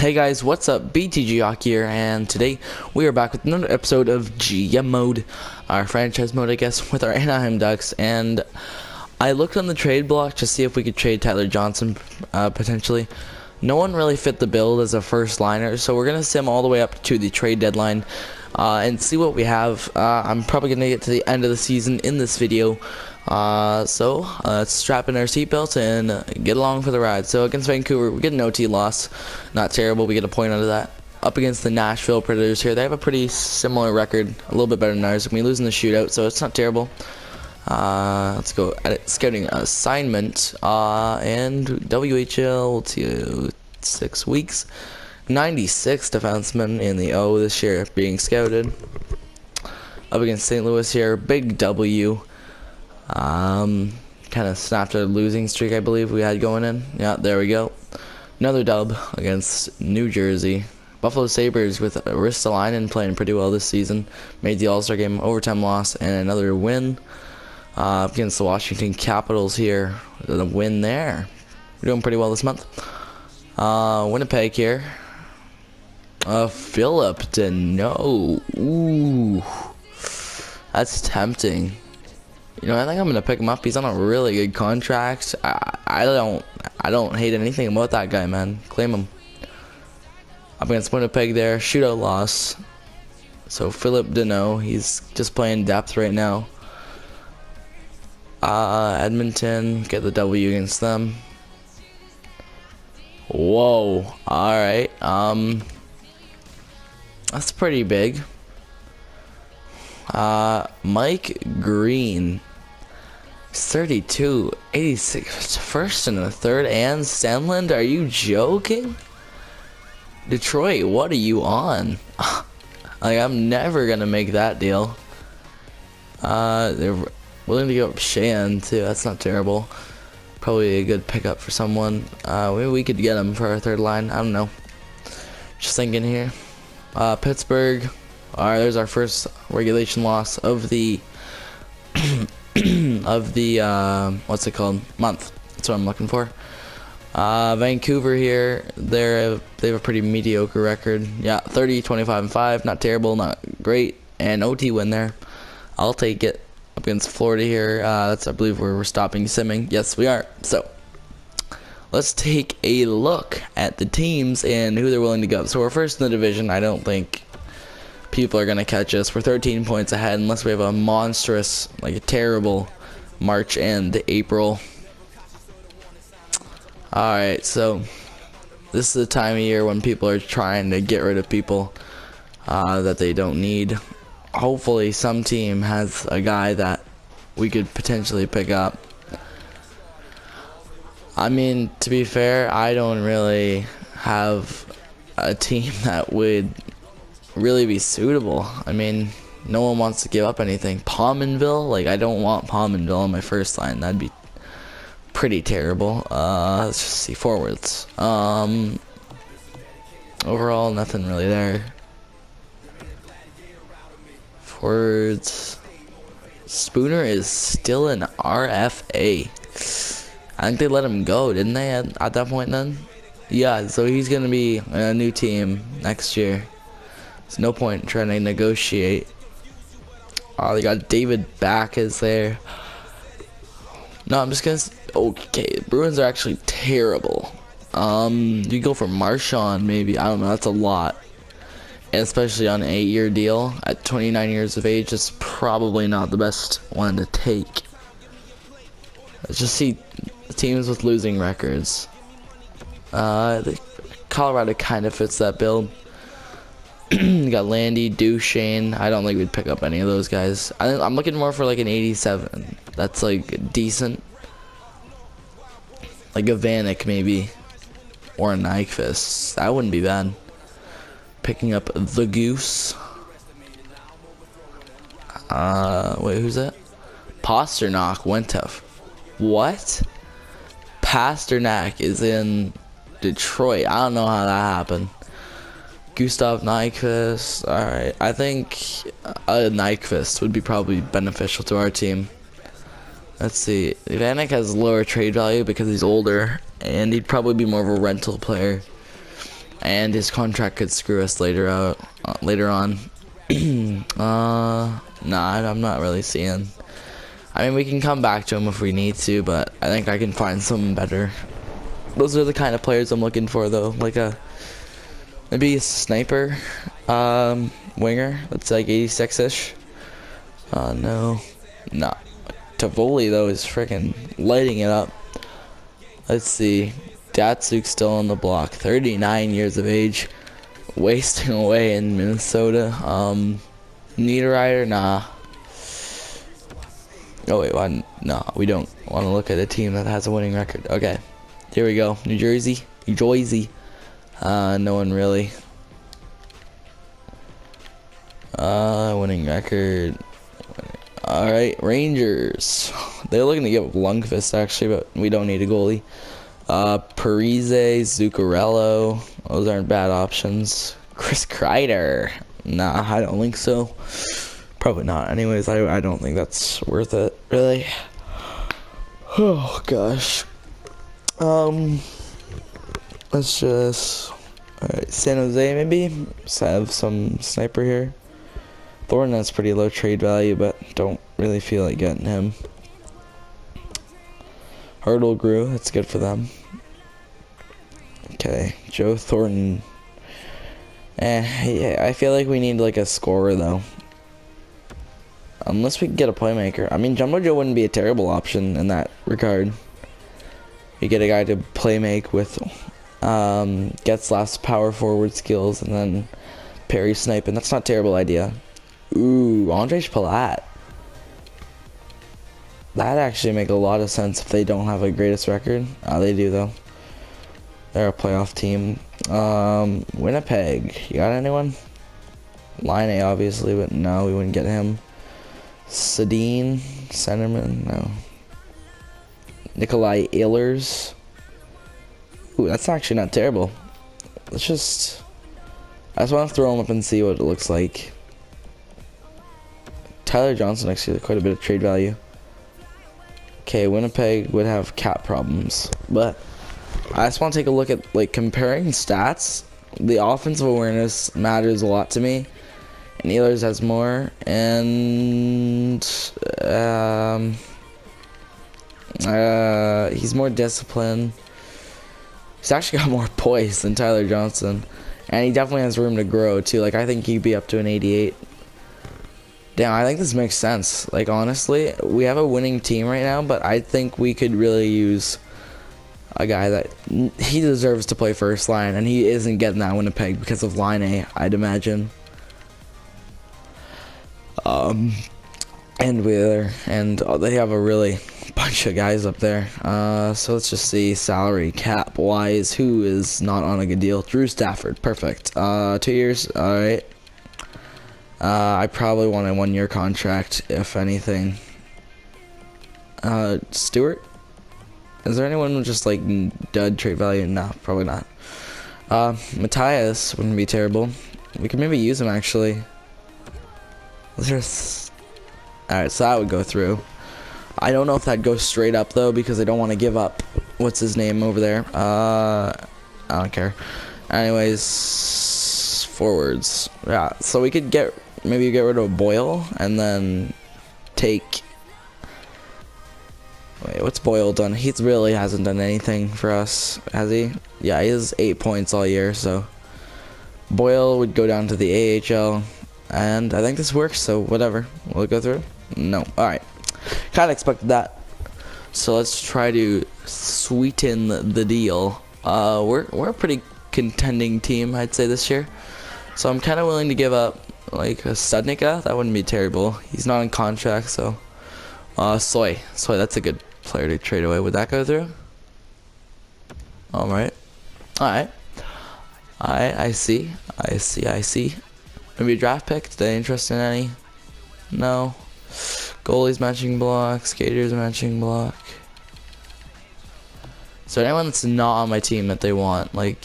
Hey guys, what's up? BTG here, and today we are back with another episode of GM mode, our franchise mode, I guess, with our Anaheim Ducks. And I looked on the trade block to see if we could trade Tyler Johnson potentially. No one really fit the build as a first liner, so we're gonna sim all the way up to the trade deadline and see what we have. I'm probably gonna get to the end of the season in this video. So let's strap in our seatbelts and get along for the ride. So against Vancouver, we get an OT loss. Not terrible, we get a point out of that. Up against the Nashville Predators here, they have a pretty similar record, a little bit better than ours. We lose in the shootout, so it's not terrible. Let's go edit scouting assignment, and WHL to 6 weeks. 96 defensemen in the O this year being scouted. Up against St. Louis here, big W. Kind of snapped a losing streak, I believe we had going in. Yeah, there we go. Another dub against New Jersey. Buffalo Sabres with Ristolainen playing pretty well this season. Made the All-Star game, overtime loss, and another win. Against the Washington Capitals here. A win there. We're doing pretty well this month. Winnipeg here. Philip Deneau. Ooh. That's tempting. You know, I think I'm gonna pick him up. He's on a really good contract. I don't hate anything about that guy, man. Claim him. Up against Winnipeg there, shootout loss. So Philip Deneau, he's just playing depth right now. Edmonton, get the W against them. Whoa. All right. That's pretty big. Mike Green. 32, 86, first and a third, and Stenland, are you joking? Detroit, what are you on? Like, I'm never gonna make that deal. They're willing to give up Shan too, that's not terrible. Probably a good pickup for someone. Maybe we could get him for our third line, I don't know. Just thinking here. Pittsburgh, alright, there's our first regulation loss of the what's it called, month. That's what I'm looking for. Vancouver here, they have a pretty mediocre record. Yeah, 30, 25 and 5, not terrible, not great, and OT win there. I'll take it. Up against Florida here, that's, I believe, where we're stopping simming. Yes, we are. So let's take a look at the teams and who they're willing to go. So we're first in the division. I don't think people are gonna catch us. We're 13 points ahead unless we have a monstrous, like a terrible March and April. Alright, so this is the time of year when people are trying to get rid of people that they don't need. Hopefully some team has a guy that we could potentially pick up. I mean, to be fair, I don't really have a team that would really be suitable. I mean, no one wants to give up anything. Pominville, like, I don't want Pominville on my first line. That'd be pretty terrible. Let's just see forwards. Overall, nothing really there. Forwards. Spooner is still an RFA. I think they let him go, didn't they, at that point then? Yeah, so he's gonna be in a new team next year. There's no point in trying to negotiate. Oh, they got David back is there. No, I'm just gonna. Okay, Bruins are actually terrible. You go for Marchand maybe. I don't know. That's a lot, and especially on an 8-year deal at 29 years of age. It's probably not the best one to take. Let's just see teams with losing records. Colorado kind of fits that build. You got Landy, Duchesne. I don't think we'd pick up any of those guys. I'm looking more for like an 87. That's like decent. Like a Vanek maybe. Or a Nyquist. That wouldn't be bad. Picking up the Goose. Wait, who's that? Pasternak went to... What? Pasternak is in Detroit. I don't know how that happened. Gustav Nyquist. Alright, I think a Nyquist would be probably beneficial to our team. Let's see. Vanek has lower trade value because he's older, and he'd probably be more of a rental player. and his contract could screw us later on. Nah, I'm not really seeing. I mean, we can come back to him if we need to, but I think I can find someone better. Those are the kind of players I'm looking for, though. Like maybe a sniper, winger that's like 86-ish. No, nah. Tivoli though is freaking lighting it up. Let's see. Datsuk's still on the block, 39 years of age, wasting away in Minnesota. Niederreiter, nah. Oh wait, no, we don't want to look at a team that has a winning record. Okay, here we go. New Jersey. No one really. Winning record. All right, Rangers. They're looking to give up Lundqvist actually, but we don't need a goalie. Parise, Zuccarello. Those aren't bad options. Chris Kreider. Nah, I don't think so. Probably not. Anyways, I don't think that's worth it, really. Oh gosh. Let's just. Alright, San Jose maybe. Let's have some sniper here. Thornton has pretty low trade value, but don't really feel like getting him. Hurdle grew. That's good for them. Okay, Joe Thornton. Yeah, I feel like we need like a scorer though. Unless we can get a playmaker. I mean, Jumbo Joe wouldn't be a terrible option in that regard. You get a guy to playmake with gets last power forward skills and then parry sniping. That's not a terrible idea. Ooh, Andrej Palat. That actually make a lot of sense if they don't have a greatest record. They do though. They're a playoff team. Winnipeg. You got anyone? Line A obviously, but no, we wouldn't get him. Sedin, centerman, no. Nikolai Ehlers. Ooh, that's actually not terrible. I just want to throw him up and see what it looks like. Tyler Johnson actually has quite a bit of trade value. Okay, Winnipeg would have cap problems, but I just want to take a look at like comparing stats. The offensive awareness matters a lot to me, and Ehlers has more, and he's more disciplined. He's actually got more poise than Tyler Johnson, and he definitely has room to grow too. Like I think he'd be up to an 88. Damn, I think this makes sense. Like honestly, we have a winning team right now, but I think we could really use a guy that he deserves to play first line, and he isn't getting that Winnipeg because of line A, I'd imagine. And Wheeler, and they have a really bunch of guys up there. So let's just see salary cap wise. Who is not on a good deal? Drew Stafford, perfect. 2 years, all right. I probably want a 1 year contract, if anything. Stewart? Is there anyone with just like dud trade value? No, probably not. Matthias wouldn't be terrible. We could maybe use him actually. Alright, so that would go through. I don't know if that goes straight up though, because I don't want to give up what's his name over there. I don't care. Anyways, forwards. Yeah, so we could maybe get rid of Boyle and then take. Wait, what's Boyle done? He really hasn't done anything for us, has he? Yeah, he has 8 points all year, so Boyle would go down to the AHL, and I think this works, so whatever. Will it go through? No. Alright. Kind of expected that. So let's try to sweeten the deal. We're a pretty contending team, I'd say, this year. So I'm kind of willing to give up, like, a Studnicka. That wouldn't be terrible. He's not in contract, so... Soy, that's a good player to trade away. Would that go through? Alright. I see. Maybe a draft pick? Are they interested in any? No. Goalies matching block. Skaters matching block. So anyone that's not on my team that they want, like...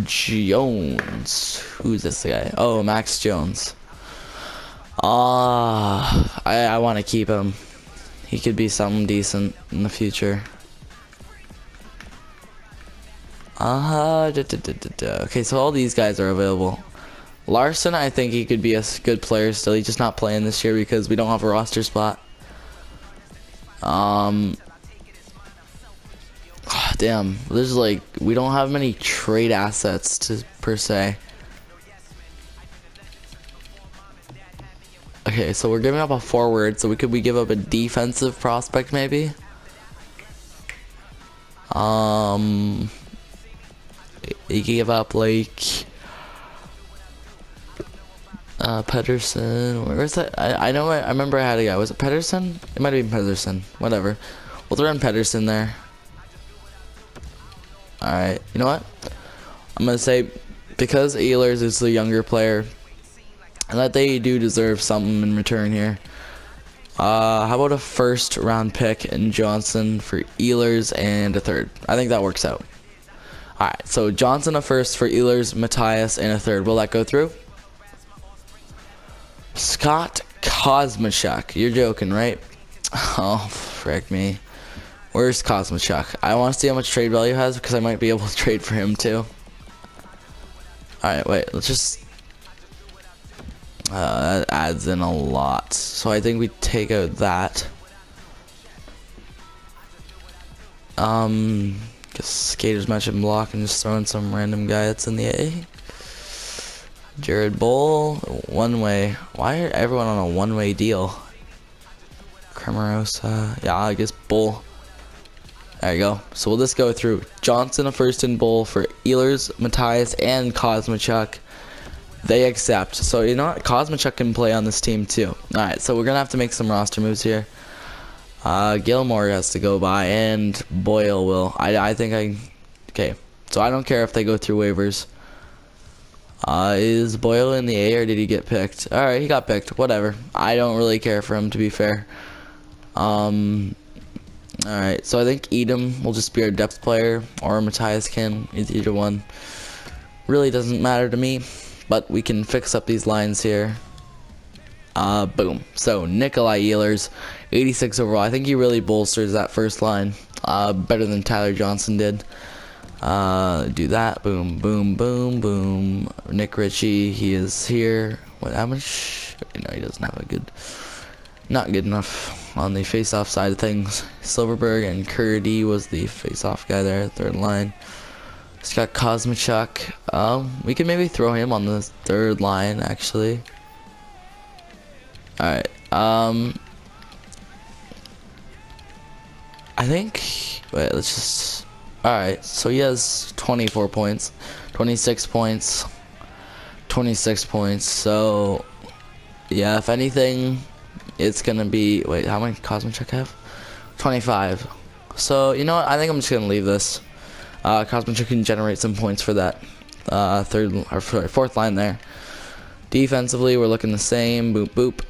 Jones. Who's this guy? Oh, Max Jones. I want to keep him. He could be something decent in the future. Okay, so all these guys are available. Larson, I think he could be a good player still. He's just not playing this year because we don't have a roster spot. Damn, there's like, we don't have many trade assets to per se. Okay, so we're giving up a forward, so we give up a defensive prospect maybe? You give up like Pedersen. Where's that? I know. I remember I had a guy. Was it Pedersen? It might have been Pedersen. Whatever. We'll throw in Pedersen there. All right. You know what? I'm gonna say because Ehlers is the younger player, and that they do deserve something in return here. How about a first round pick in Johnson for Ehlers and a third? I think that works out. Alright, so Johnson a first for Ehlers, Matthias, and a third. Will that go through? Scott Kosmachuk. You're joking, right? Oh, frick me. Where's Kosmachuk? I want to see how much trade value has because I might be able to trade for him too. Alright, wait. Let's just... that adds in a lot. So I think we take out that. Guess skaters match and block and just throw in some random guy that's in the A. Jared Bull, one way. Why are everyone on a one-way deal? Cremarosa, yeah, I guess Bull. There you go. So we'll just go through Johnson a first and Bull for Ehlers, Matthias, and Kosmachuk. They accept. So you know what? Kosmachuk can play on this team too. Alright, so we're gonna have to make some roster moves here. Gilmore has to go by, and Boyle will. I think okay, so I don't care if they go through waivers. Is Boyle in the A or did he get picked? Alright, he got picked. Whatever. I don't really care for him, to be fair. Alright, so I think Edom will just be our depth player, or Matthias can. Either one. Really doesn't matter to me, but we can fix up these lines here. Boom. So Nikolai Ehlers, 86 overall. I think he really bolsters that first line better than Tyler Johnson did. Do that. Boom, boom, boom, boom. Nick Ritchie, he is here. What? How much? No, he doesn't have a good. Not good enough on the face-off side of things. Silverberg and Curdy was the face-off guy there, third line. It's got Kosmachuk. We could maybe throw him on the third line actually. Alright, I think, wait, let's just, alright, so he has 24 points, 26 points, 26 points, so, yeah, if anything, it's gonna be, wait, how many Kosmachuk have? 25, so, you know what, I think I'm just gonna leave this. Kosmachuk can generate some points for that, fourth line there. Defensively, we're looking the same, boop, boop.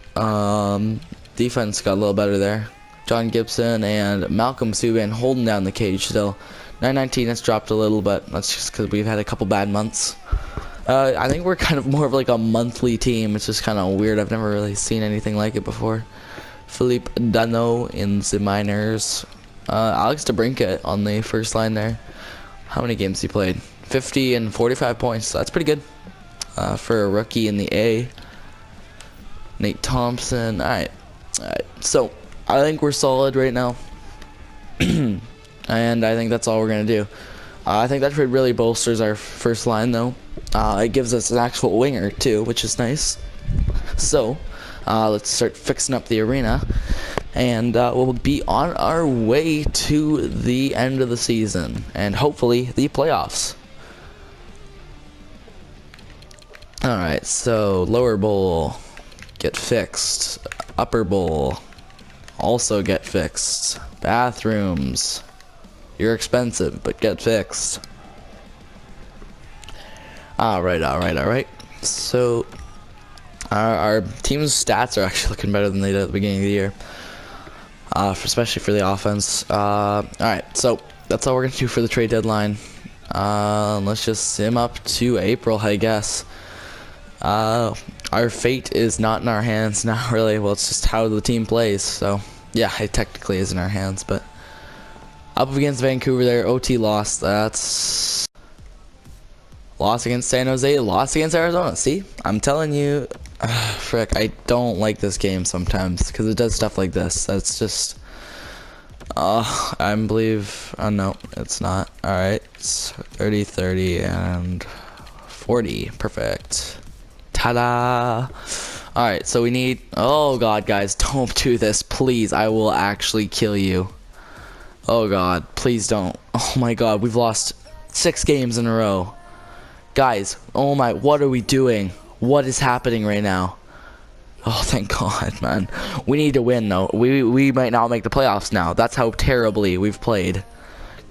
Defense got a little better there. John Gibson and Malcolm Subban holding down the cage still. 919 has dropped a little, but that's just because we've had a couple bad months. I think we're kind of more of like a monthly team. It's just kind of weird. I've never really seen anything like it before. Philippe Dano in the minors. Alex DeBrincat on the first line there. How many games he played? 50 and 45 points. So that's pretty good for a rookie in the A. Nate Thompson. Alright. So, I think we're solid right now. And I think that's all we're going to do. I think that trade really bolsters our first line, though. It gives us an actual winger, too, which is nice. So, let's start fixing up the arena. And we'll be on our way to the end of the season. And hopefully, the playoffs. Alright, so lower bowl. Get fixed. Upper bowl. Also get fixed. Bathrooms. You're expensive, but get fixed. Alright. So, our team's stats are actually looking better than they did at the beginning of the year. Especially for the offense. Alright, so that's all we're going to do for the trade deadline. Let's just sim up to April, I guess. Our fate is not in our hands now, really. Well, it's just how the team plays. So, yeah, it technically is in our hands. But up against Vancouver there, OT lost. That's Lost against San Jose, lost against Arizona. See, I'm telling you, frick, I don't like this game sometimes because it does stuff like this. That's just, I believe, no, it's not. All right, it's 30, 30, and 40. Perfect. Ta-da! All right, so we need. Oh God, guys, don't do this, please. I will actually kill you. Oh God, please don't. Oh my God, we've lost 6 games in a row. Guys, oh my, what are we doing? What is happening right now? Oh, thank God, man. We need to win, though. We might not make the playoffs now. That's how terribly we've played.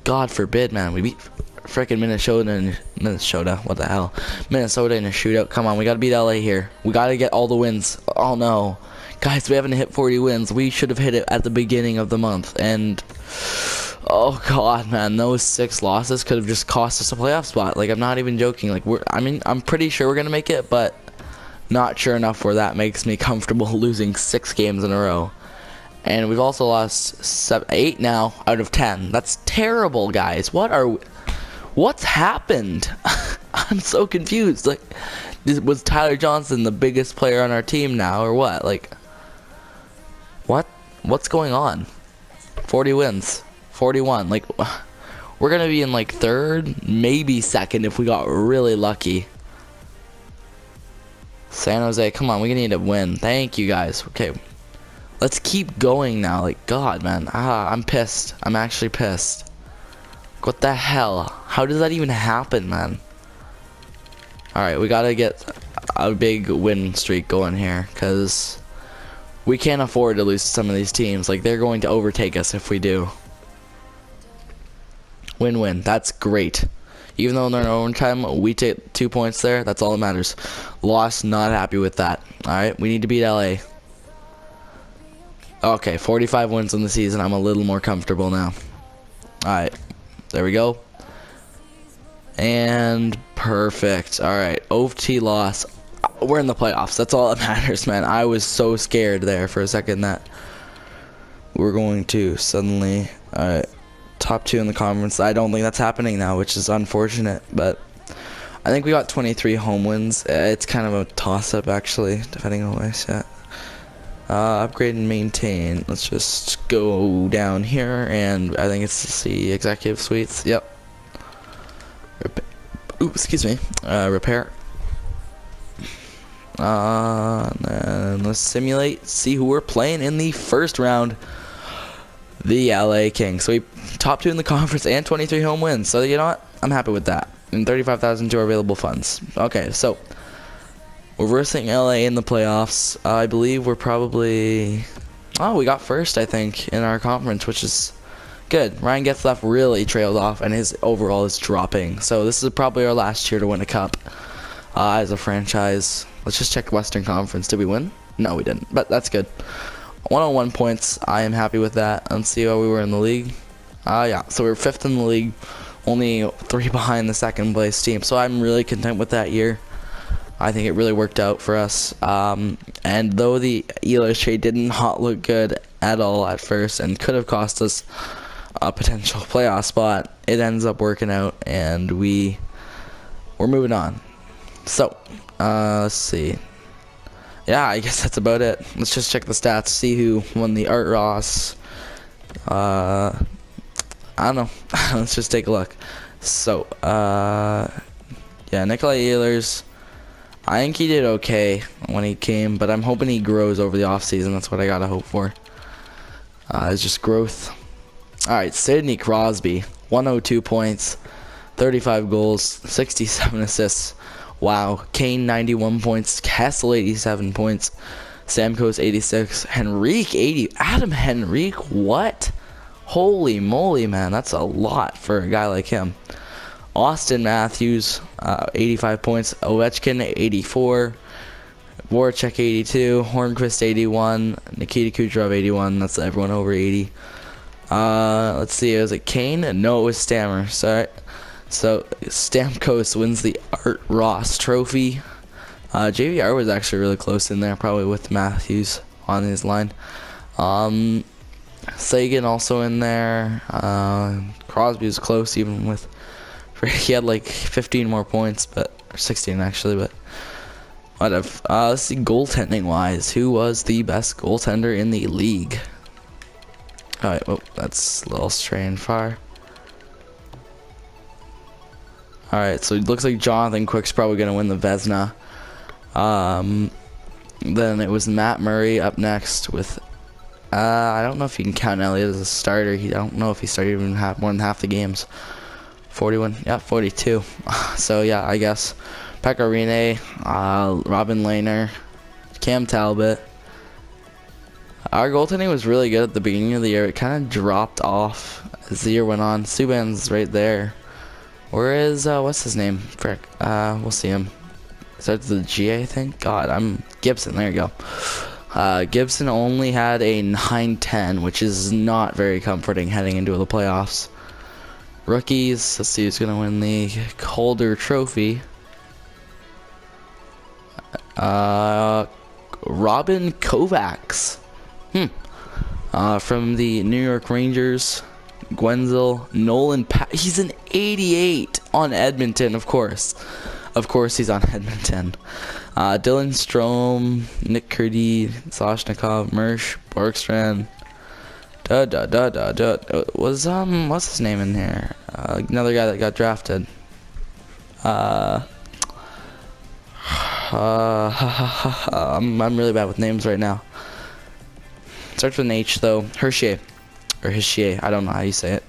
God forbid, man. We beat frickin' Minnesota. What the hell? Minnesota in a shootout. Come on, we gotta beat LA here. We gotta get all the wins. Oh, no. Guys, we haven't hit 40 wins. We should have hit it at the beginning of the month. And oh God, man, those 6 losses could have just cost us a playoff spot. Like, I'm not even joking. Like, I'm pretty sure we're gonna make it, but not sure enough where that makes me comfortable losing 6 games in a row. And we've also lost 8 now out of 10. That's terrible, guys. What's happened? I'm so confused. Like, was Tyler Johnson the biggest player on our team now, or what? Like, what's going on? 40 wins. 41. Like, we're gonna be in like 3rd, maybe 2nd if we got really lucky. San Jose, come on, we need to win. Thank you, guys. Okay, let's keep going now. Like, God, man, I'm pissed. I'm actually pissed. What the hell? How does that even happen, man? All right, we gotta get a big win streak going here, because we can't afford to lose to some of these teams. Like, they're going to overtake us if we do. Win-win. That's great. Even though they're in overtime, we take 2 points there. That's all that matters. Lost, not happy with that. Alright, we need to beat LA. Okay, 45 wins in the season. I'm a little more comfortable now. Alright, there we go. And perfect. Alright, OT loss. We're in the playoffs. That's all that matters, man. I was so scared there for a second that we're going to suddenly... Alright. Top 2 in the conference. I don't think that's happening now, which is unfortunate, but I think we got 23 home wins. It's kind of a toss-up, actually, depending on what I set. Upgrade and maintain. Let's just go down here, and I think it's the executive suites. Yep. Ooh, excuse me. Repair. And then let's simulate, see who we're playing in the first round. The LA Kings. So we top 2 in the conference and 23 home wins. So you know what? I'm happy with that. And 35,000 to our available funds. Okay, so we're versing LA in the playoffs. I believe we're probably... Oh, we got first, I think, in our conference, which is good. Ryan Getzlaf really trailed off, and his overall is dropping. So this is probably our last year to win a cup as a franchise. Let's just check Western Conference. Did we win? No, we didn't, but that's good. 101 points. I am happy with that. Let's see how we were in the league. Yeah, so we were 5th in the league, only 3 behind the 2nd place team. So I'm really content with that year. I think it really worked out for us. And though the Ehlers trade did not look good at all at first and could have cost us a potential playoff spot, it ends up working out, and we're moving on. So let's see. Yeah, I guess that's about it. Let's just check the stats, see who won the Art Ross. I don't know. Let's just take a look. So, yeah, Nikolai Ehlers, I think he did okay when he came, but I'm hoping he grows over the offseason. That's what I gotta hope for. It's just growth. Alright, Sidney Crosby, 102 points, 35 goals, 67 assists. Wow. Kane 91 points, Kessel 87 points, Stamkos 86, Henrique 80. Adam Henrique, what? Holy moly, man, that's a lot for a guy like him. Austin Matthews 85 points, Ovechkin 84, Voracek 82, Hornqvist 81, Nikita Kucherov 81. That's everyone over 80. Let's see, was it Kane? No, it was Stammer. Sorry. So Stamkos wins the Art Ross Trophy. JVR was actually really close in there, probably with Matthews on his line. Sagan also in there. Crosby was close even with He had like 15 more points, but or 16 actually, but whatever. Let's see, goaltending wise, who was the best goaltender in the league? All right, well, that's a little strange. Fire. All right, so it looks like Jonathan Quick's probably gonna win the Vezina. Then it was Matt Murray up next with. I don't know if you can count Elliott as a starter. I don't know if he started even more than half the games. 41, yeah, 42. So yeah, I guess Pekka Rinne, Robin Lehner, Cam Talbot. Our goaltending was really good at the beginning of the year. It kind of dropped off as the year went on. Subban's right there. Where is what's his name? Frick. We'll see him. Starts with a G, I think. God, I'm Gibson. There you go. Gibson only had a 9-10, which is not very comforting heading into the playoffs. Rookies, let's see who's going to win the Calder Trophy. Robin Kovacs. From the New York Rangers. Gwenzel, Nolan, he's an 88 on Edmonton, of course. Of course he's on Edmonton. Dylan Strome, Nick Curdy, Soshnikov, Mersch, Borkstrand. What's his name in here? Another guy that got drafted. I'm really bad with names right now. Starts with an H though. Hershey. Or Hishier. I don't know how you say it.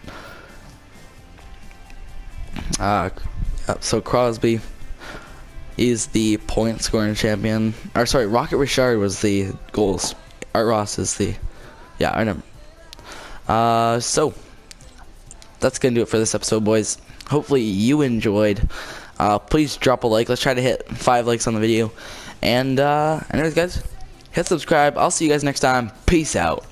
So Crosby is the point scoring champion. Or sorry, Rocket Richard was the goals. Art Ross is the. Yeah, I know. So that's gonna do it for this episode, boys. Hopefully you enjoyed. Please drop a like. Let's try to hit 5 likes on the video. And anyways, guys, hit subscribe. I'll see you guys next time. Peace out.